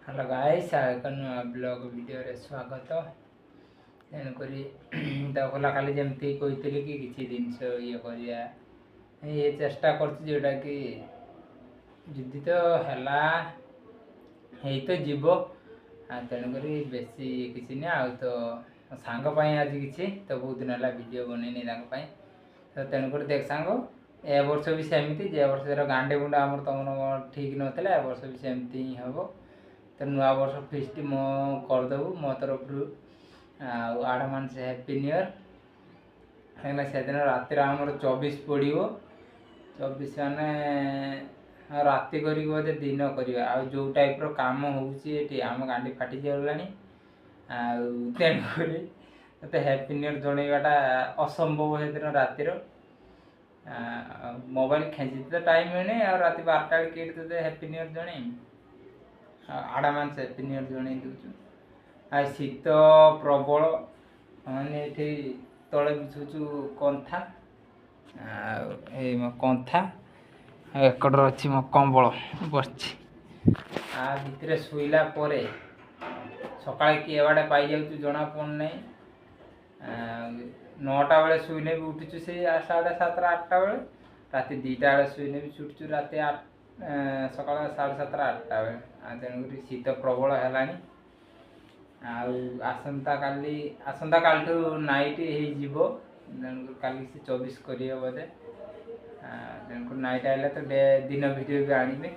Hello guys एक नुआ blog video रे स्वागत। तेणुक देखला खाली जमती कही कि किसी जिनस ये करिया ये चेष्टा करटा कि जुदी तो है तो जीव तेणुक बेसी किसी नहीं आ तो सांगपाई आज किसी तो बहुत दिन है वीडियो बनईनी तो तेणुक देख सांग ए वर्ष भी सेमती जे वर्ष गांडे गुंडा आम तुम ठीक नाला ए वर्ष भी सेमती ही हम तो नुआ वर्ष फिस्ट मो करदेबू मो तरफ आडवांस हैप्पी न्यू ईयर कहीं से दिन रात आमर 24 पड़ो 24 माने राति कर बोधे दिन करवा जो टाइप काम होम गांडी फाटी गला तेणुक मत हैप्पी न्यू ईयर जनवाटा असंभव से दिन रातिर मोबाइल खेची तो टाइम मिलनी रात 12टा किए तो हैप्पी न्यू ईयर जन आडवांस हैप्पी न्यू ईयर जन दूचु आ शीत प्रबल मैंने ये तले बिछुचु कंथा मो कंथा एकड़र अच्छी मो कंबल बस आ भितर शुला सका किए बाड़े पाई जाऊँ जना पड़ना 9टा बेले शुने भी उठुचु से 7:30 8टा बेले राति 2टा बेले शुने भी छुटचु राति 8 सका 7:30 8टा बेले तेणुक शीत प्रबल है आसंता काली नाइट हो काली से 24 करिए बोधे तेणुक नाइट आइले तो दिन वीडियो भी आने